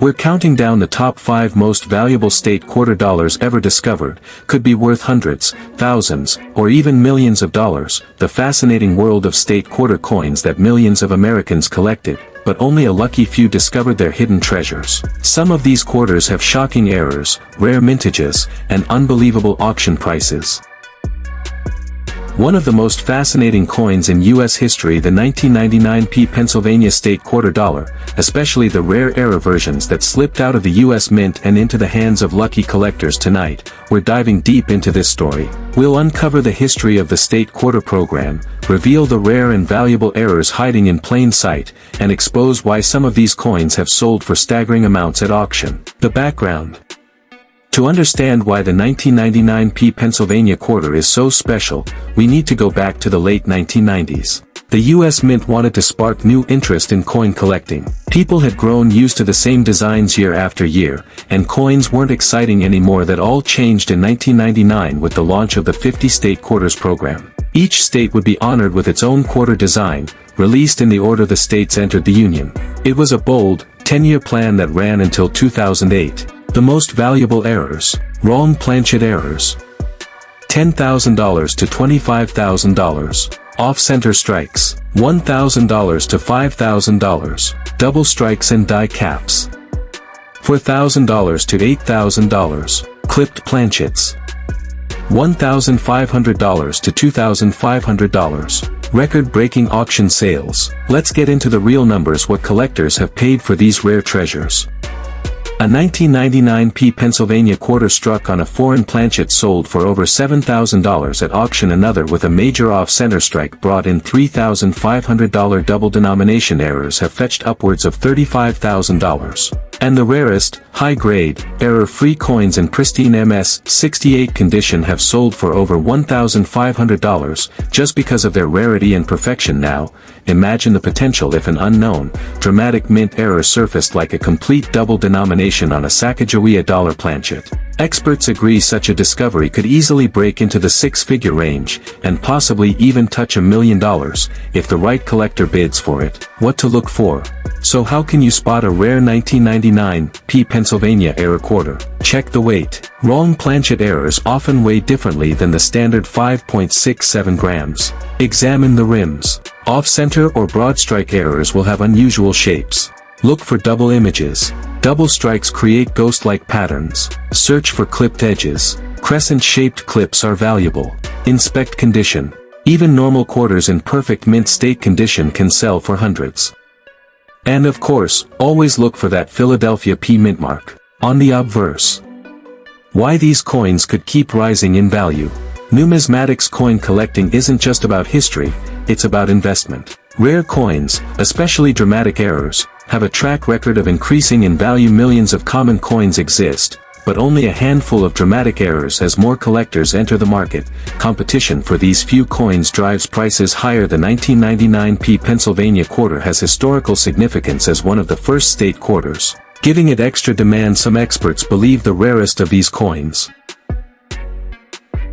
We're counting down the top 5 most valuable state quarter dollars ever discovered, could be worth hundreds, thousands, or even millions of dollars, the fascinating world of state quarter coins that millions of Americans collected, but only a lucky few discovered their hidden treasures. Some of these quarters have shocking errors, rare mintages, and unbelievable auction prices. One of the most fascinating coins in U.S. history, the 1999 Pennsylvania state quarter dollar, especially the rare era versions that slipped out of the U.S. Mint and into the hands of lucky collectors. Tonight, we're diving deep into this story. We'll uncover the history of the state quarter program, reveal the rare and valuable errors hiding in plain sight, and expose why some of these coins have sold for staggering amounts at auction. The background. To understand why the 1999 Pennsylvania quarter is so special, we need to go back to the late 1990s. The U.S. Mint wanted to spark new interest in coin collecting. People had grown used to the same designs year after year, and coins weren't exciting anymore. That all changed in 1999 with the launch of the 50 state quarters program. Each state would be honored with its own quarter design, released in the order the states entered the Union. It was a bold, 10-year plan that ran until 2008. The most valuable errors. Wrong planchet errors. $10,000 to $25,000. Off-center strikes. $1,000 to $5,000. Double strikes and die caps. $4,000 to $8,000. Clipped planchets. $1,500 to $2,500. Record-breaking auction sales. Let's get into the real numbers. What collectors have paid for these rare treasures. A 1999 Pennsylvania quarter struck on a foreign planchet sold for over $7,000 at auction. Another with a major off-center strike brought in $3,500. Double denomination errors have fetched upwards of $35,000. And the rarest, high-grade, error-free coins in pristine MS-68 condition have sold for over $1,500, just because of their rarity and perfection. Now, imagine the potential if an unknown, dramatic mint error surfaced like a complete double denomination on a Sacagawea dollar planchet. Experts agree such a discovery could easily break into the six-figure range, and possibly even touch $1 million, if the right collector bids for it. What to look for? So how can you spot a rare 1999 Pennsylvania error quarter? Check the weight. Wrong planchet errors often weigh differently than the standard 5.67 grams. Examine the rims. Off-center or broad strike errors will have unusual shapes. Look for double images. Double strikes create ghost-like patterns. Search for clipped edges. Crescent-shaped clips are valuable. Inspect condition. Even normal quarters in perfect mint state condition can sell for hundreds. And of course, always look for that Philadelphia P mint mark on the obverse. Why these coins could keep rising in value. Numismatics coin collecting isn't just about history, it's about investment. Rare coins, especially dramatic errors, have a track record of increasing in value. Millions of common coins exist, but only a handful of dramatic errors as more collectors enter the market. Competition for these few coins drives prices higher. The 1999 Pennsylvania quarter has historical significance as one of the first state quarters, giving it extra demand. Some experts believe the rarest of these coins.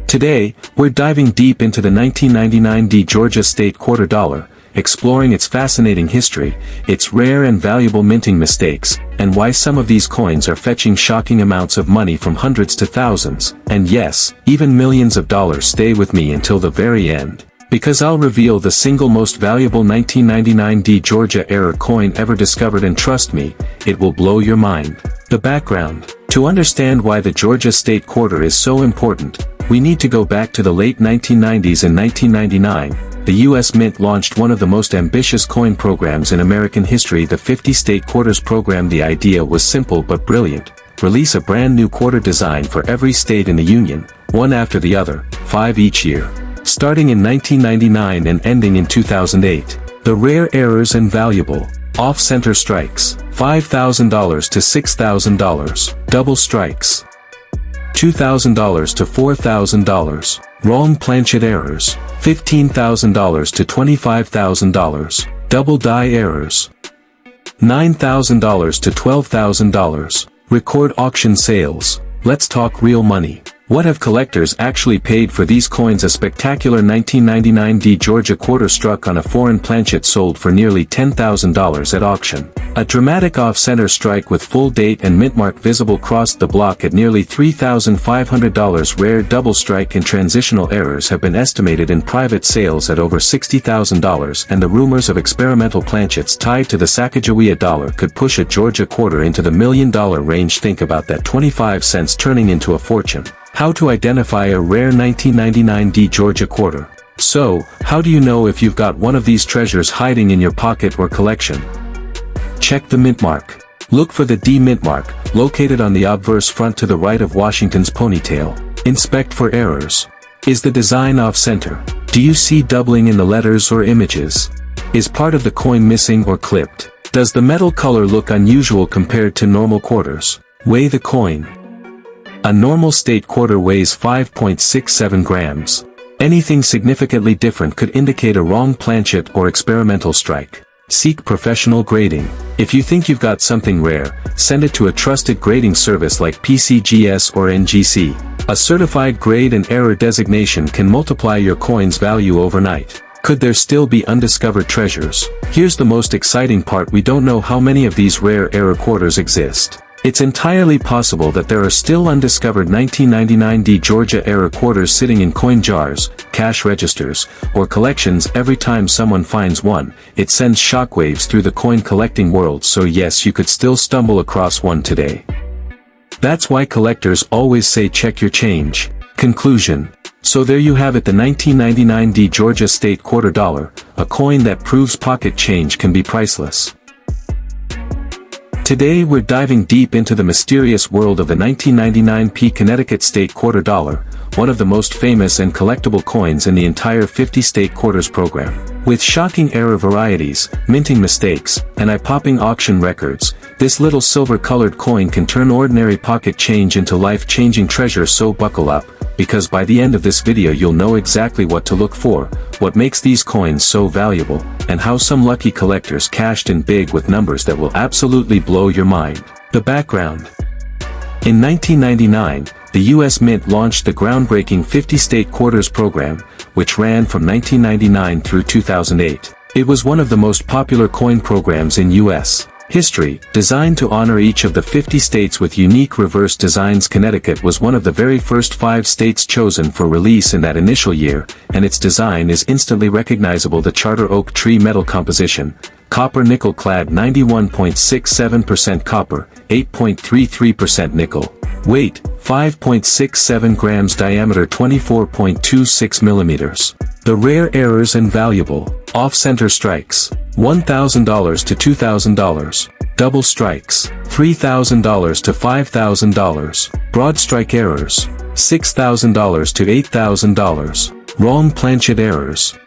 Today, we're diving deep into the 1999 Georgia state quarter dollar, exploring its fascinating history, its rare and valuable minting mistakes, and why some of these coins are fetching shocking amounts of money from hundreds to thousands, and yes, even millions of dollars. Stay with me until the very end, because I'll reveal the single most valuable 1999 Georgia era coin ever discovered, and trust me, it will blow your mind. The background. To understand why the Georgia state quarter is so important, we need to go back to the late 1990s. In 1999, the U.S. Mint launched one of the most ambitious coin programs in American history, the 50 state quarters program. The idea was simple but brilliant. Release a brand new quarter design for every state in the Union, one after the other, 5 each year. Starting in 1999 and ending in 2008. The rare errors and valuable. Off-center strikes, $5,000 to $6,000. Double strikes, $2,000 to $4,000. Wrong planchet errors, $15,000 to $25,000. Double die errors, $9,000 to $12,000. Record auction sales. Let's talk real money. What have collectors actually paid for these coins? A spectacular 1999 D Georgia quarter struck on a foreign planchet sold for nearly $10,000 at auction. A dramatic off-center strike with full date and mint mark visible crossed the block at nearly $3,500. Rare double strike and transitional errors have been estimated in private sales at over $60,000, and the rumors of experimental planchets tied to the Sacagawea dollar could push a Georgia quarter into the $1 million range. Think about that, 25 cents turning into a fortune. How to identify a rare 1999 D Georgia quarter. So, how do you know if you've got one of these treasures hiding in your pocket or collection? Check the mint mark. Look for the D mint mark, located on the obverse front to the right of Washington's ponytail. Inspect for errors. Is the design off-center? Do you see doubling in the letters or images? Is part of the coin missing or clipped? Does the metal color look unusual compared to normal quarters? Weigh the coin. A normal state quarter weighs 5.67 grams. Anything significantly different could indicate a wrong planchet or experimental strike. Seek professional grading. If you think you've got something rare, send it to a trusted grading service like PCGS or NGC. A certified grade and error designation can multiply your coin's value overnight. Could there still be undiscovered treasures? Here's the most exciting part: we don't know how many of these rare error quarters exist. It's entirely possible that there are still undiscovered 1999 D Georgia error quarters sitting in coin jars, cash registers, or collections. Every time someone finds one, it sends shockwaves through the coin collecting world. So yes, you could still stumble across one today. That's why collectors always say check your change. Conclusion. So there you have it, the 1999 D Georgia state quarter dollar, a coin that proves pocket change can be priceless. Today we're diving deep into the mysterious world of the 1999 P Connecticut state quarter dollar, one of the most famous and collectible coins in the entire 50-state quarters program. With shocking error varieties, minting mistakes, and eye-popping auction records, this little silver-colored coin can turn ordinary pocket change into life-changing treasure. So buckle up, because by the end of this video you'll know exactly what to look for, what makes these coins so valuable, and how some lucky collectors cashed in big with numbers that will absolutely blow your mind. The background. In 1999, the U.S. Mint launched the groundbreaking 50-state quarters program, which ran from 1999 through 2008. It was one of the most popular coin programs in U.S. history, designed to honor each of the 50 states with unique reverse designs. Connecticut was one of the very first 5 states chosen for release in that initial year, and its design is instantly recognizable. The charter oak tree metal composition, copper nickel clad, 91.67% copper, 8.33% nickel. Weight, 5.67 grams. Diameter, 24.26 millimeters. The rare errors and valuable off-center strikes, $1,000 to $2,000. Double strikes, $3,000 to $5,000. Broad strike errors, $6,000 to $8,000. Wrong planchet errors,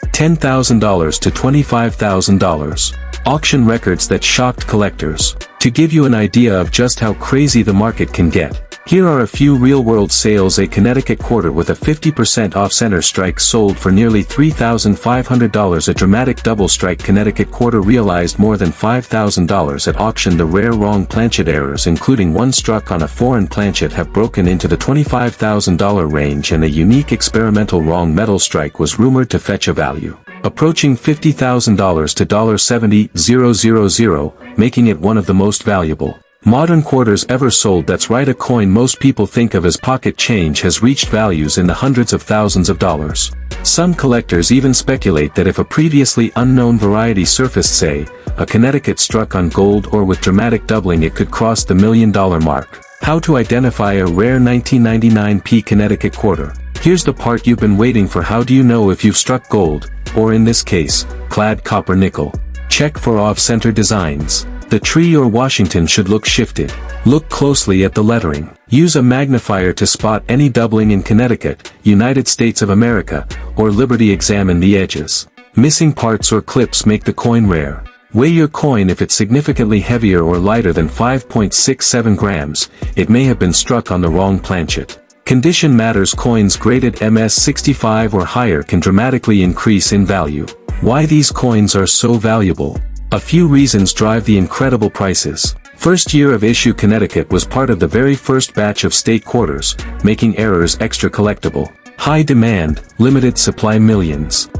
$10,000 to $25,000. Auction records that shocked collectors. To give you an idea of just how crazy the market can get, here are a few real-world sales. A Connecticut quarter with a 50% off-center strike sold for nearly $3,500. A dramatic double strike Connecticut quarter realized more than $5,000 at auction. The rare wrong planchet errors, including one struck on a foreign planchet, have broken into the $25,000 range, and a unique experimental wrong metal strike was rumored to fetch a value approaching $50,000 to $70,000, making it one of the most valuable modern quarters ever sold. That's right, a coin most people think of as pocket change has reached values in the hundreds of thousands of dollars. Some collectors even speculate that if a previously unknown variety surfaced, say, a Connecticut struck on gold or with dramatic doubling, it could cross the $1 million mark. How to identify a rare 1999 P Connecticut quarter. Here's the part you've been waiting for. How do you know if you've struck gold, or in this case, clad copper nickel? Check for off-center designs. The tree or Washington should look shifted. Look closely at the lettering. Use a magnifier to spot any doubling in Connecticut, United States of America, or Liberty. Examine the edges. Missing parts or clips make the coin rare. Weigh your coin. If it's significantly heavier or lighter than 5.67 grams, it may have been struck on the wrong planchet. Condition matters. Coins graded MS-65 or higher can dramatically increase in value. Why these coins are so valuable? A few reasons drive the incredible prices. First year of issue Connecticut was part of the very first batch of state quarters, making errors extra collectible. High demand, limited supply millions.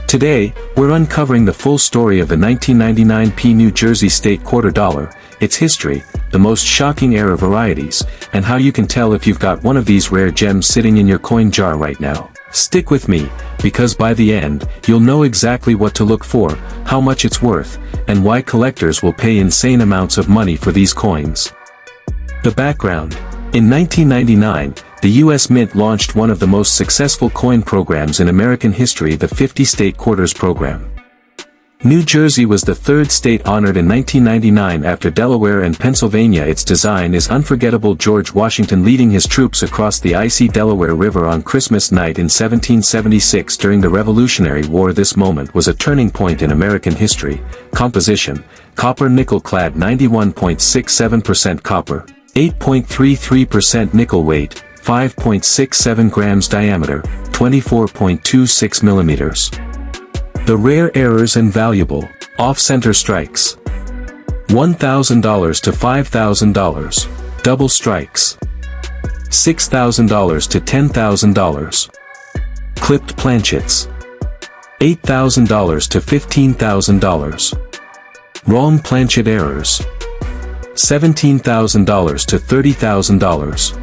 Today, we're uncovering the full story of the 1999 P New Jersey state quarter dollar, its history, the most shocking error varieties, and how you can tell if you've got one of these rare gems sitting in your coin jar right now. Stick with me, because by the end, you'll know exactly what to look for, how much it's worth, and why collectors will pay insane amounts of money for these coins. The background. In 1999, the U.S. Mint launched one of the most successful coin programs in American history, the 50 State Quarters program. New Jersey was the third state honored in 1999 after Delaware and Pennsylvania. Its design is unforgettable. George Washington leading his troops across the icy Delaware River on Christmas night in 1776 during the Revolutionary War. This moment was a turning point in American history. Composition: copper nickel clad, 91.67% copper, 8.33% nickel weight, 5.67 grams diameter, 24.26 millimeters. The rare errors and valuable, off-center strikes. $1,000 to $5,000, double strikes. $6,000 to $10,000. Clipped planchets. $8,000 to $15,000. Wrong planchet errors. $17,000 to $30,000.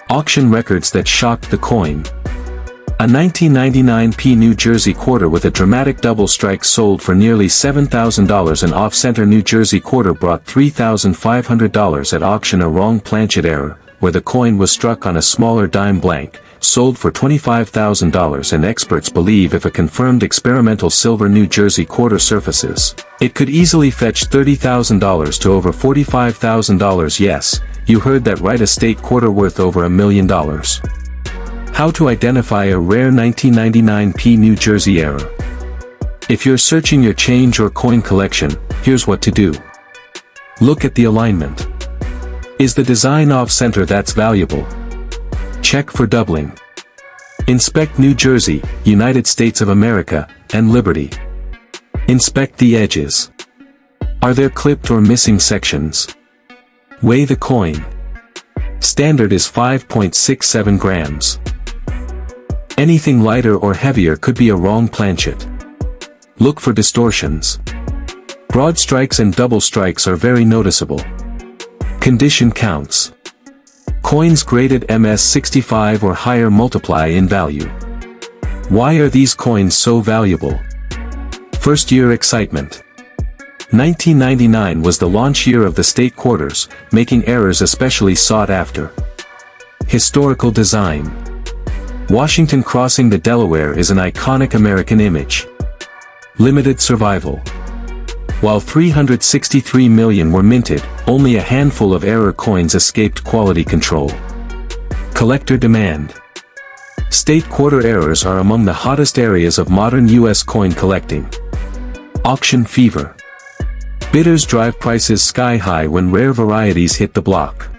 Auction records that shocked the coin. A 1999 P New Jersey quarter with a dramatic double strike sold for nearly $7,000. An off-center New Jersey quarter brought $3,500 at auction. A wrong planchet error, where the coin was struck on a smaller dime blank, sold for $25,000. And experts believe if a confirmed experimental silver New Jersey quarter surfaces, it could easily fetch $30,000 to over $45,000. Yes, you heard that right, a state quarter worth over $1 million. How to identify a rare 1999 P New Jersey error. If you're searching your change or coin collection, here's what to do. Look at the alignment. Is the design off-center? That's valuable. Check for doubling. Inspect New Jersey, United States of America, and Liberty. Inspect the edges. Are there clipped or missing sections? Weigh the coin. Standard is 5.67 grams. Anything lighter or heavier could be a wrong planchet. Look for distortions. Broad strikes and double strikes are very noticeable. Condition counts. Coins graded MS65 or higher multiply in value. Why are these coins so valuable? First year excitement. 1999 was the launch year of the state quarters, making errors especially sought after. Historical design. Washington crossing the Delaware is an iconic American image. Limited survival. While 363 million were minted, only a handful of error coins escaped quality control. Collector demand. State quarter errors are among the hottest areas of modern U.S. coin collecting. Auction fever. Bidders drive prices sky high when rare varieties hit the block.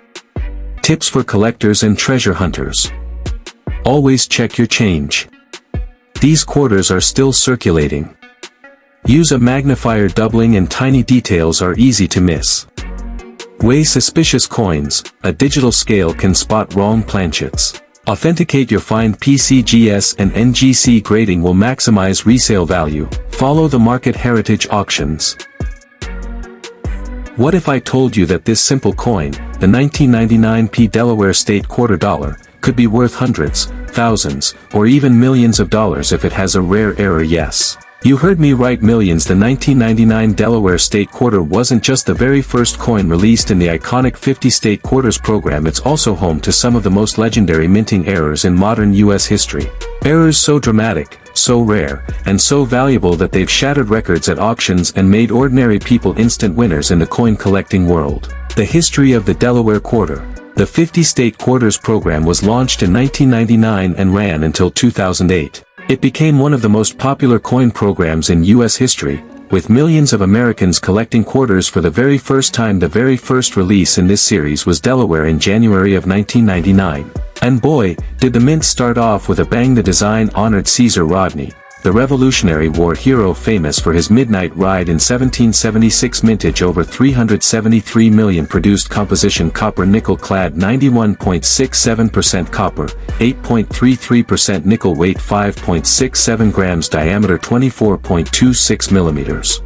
Tips for collectors and treasure hunters. Always check your change. These quarters are still circulating. Use a magnifier. Doubling and tiny details are easy to miss. Weigh suspicious coins. A digital scale can spot wrong planchets. Authenticate your find. PCGS and NGC grading will maximize resale value. Follow the market. Heritage auctions. What if I told you that this simple coin, the 1999 P Delaware state quarter dollar, could be worth hundreds, thousands, or even millions of dollars if it has a rare error? Yes, you heard me right, millions. The 1999 Delaware state quarter wasn't just the very first coin released in the iconic 50 state quarters program, it's also home to some of the most legendary minting errors in modern U.S. history. Errors so dramatic, so rare, and so valuable that they've shattered records at auctions and made ordinary people instant winners in the coin collecting world. The history of the Delaware quarter. The 50 state quarters program was launched in 1999 and ran until 2008. It became one of the most popular coin programs in U.S. history, with millions of Americans collecting quarters for the very first time. The very first release in this series was Delaware in January of 1999. And boy, did the mint start off with a bang. The design honored Caesar Rodney, the Revolutionary War hero famous for his midnight ride in 1776 mintage over 373 million produced composition copper nickel clad 91.67% copper, 8.33% nickel weight 5.67 grams diameter 24.26 millimeters.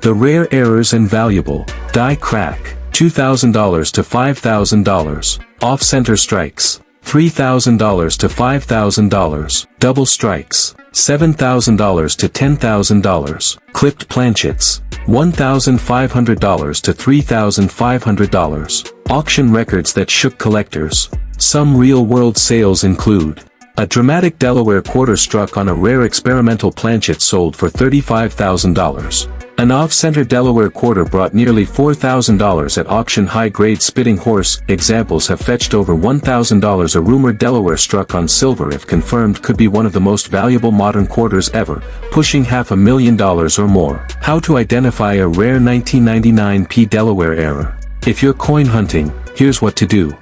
The rare errors and valuable, die crack, $2,000 to $5,000, off-center strikes, $3,000 to $5,000, double strikes, $7,000 to $10,000, clipped planchets, $1,500 to $3,500, auction records that shook collectors. Some real-world sales include a dramatic Delaware quarter struck on a rare experimental planchet sold for $35,000. An off-center Delaware quarter brought nearly $4,000 at auction. High-grade spitting horse examples have fetched over $1,000. A rumored Delaware struck on silver, if confirmed, could be one of the most valuable modern quarters ever, pushing $500,000 or more. How to identify a rare 1999 Delaware error. If you're coin hunting, here's what to do.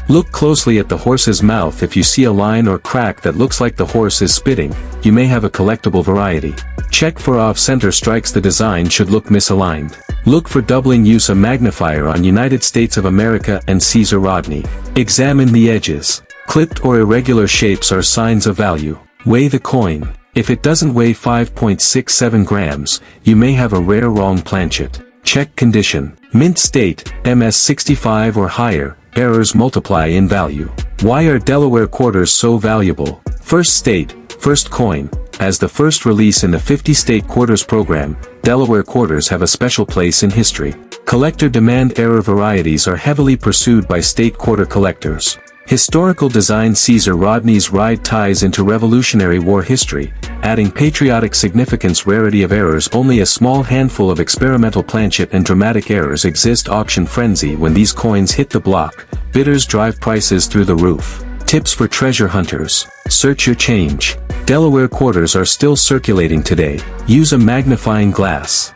Look closely at the horse's mouth. If you see a line or crack that looks like the horse is spitting, you may have a collectible variety. Check for off-center strikes. The design should look misaligned. Look for doubling. Use a magnifier on United States of America and Caesar Rodney. Examine the edges. Clipped or irregular shapes are signs of value. Weigh the coin. If it doesn't weigh 5.67 grams, you may have a rare wrong planchet. Check condition. Mint state, MS65 or higher. Errors multiply in value. Why are Delaware quarters so valuable? First state, first coin. As the first release in the 50-state quarters program, Delaware quarters have a special place in history. Collector demand. Error varieties are heavily pursued by state quarter collectors. Historical design. Caesar Rodney's ride ties into Revolutionary War history, adding patriotic significance. Rarity of errors. Only a small handful of experimental planchet and dramatic errors exist. Auction frenzy. When these coins hit the block, bidders drive prices through the roof. Tips for treasure hunters. Search your change. Delaware quarters are still circulating today. Use a magnifying glass.